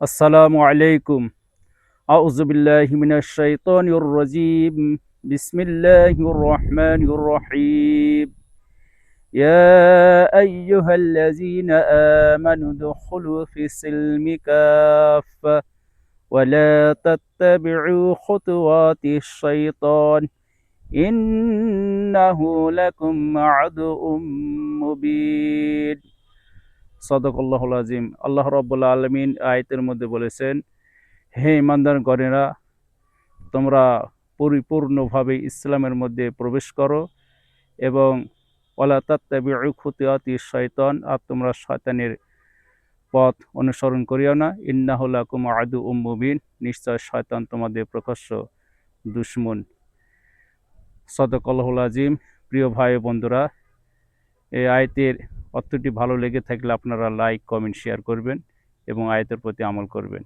আসসালামু আলাইকুম। আউযু বিল্লাহি মিনাশ শাইতানির রাজীম। বিসমিল্লাহির রহমানির রহিম। ইয়া আইয়ুহাল্লাযীনা আমানু দুখুলু ফিস-সিলমি কাফফা ওয়া লা তাত্তাবি'উ খুতুওয়াতিশ শাইতান ইন্নাহু লাকুম আদুউম মুবিন। সাদাকাল্লাহুল আযীম। আল্লাহ রাব্বুল আলামিন আয়াতের মধ্যে বলেছেন, হে ঈমানদারগণেরা, তোমরা পরিপূর্ণভাবে ইসলামের মধ্যে প্রবেশ করো এবং ওয়ালা তাত্তাবিউ খুতুওয়াতিশ শাইতান, আর তোমরা শয়তানের পথ অনুসরণ করিও না। ইন্নাহু লাকুম আদুউম মুবিন, নিশ্চয় শয়তান তোমাদের প্রকাশ্য দুশমন। সাদাকাল্লাহুল আযীম। প্রিয় ভাই ও বন্ধুরা, এই আয়াতের অর্থটি ভালো লেগে থাকলে আপনারা লাইক, কমেন্ট, শেয়ার করবেন এবং আয়াতের প্রতি আমল করবেন।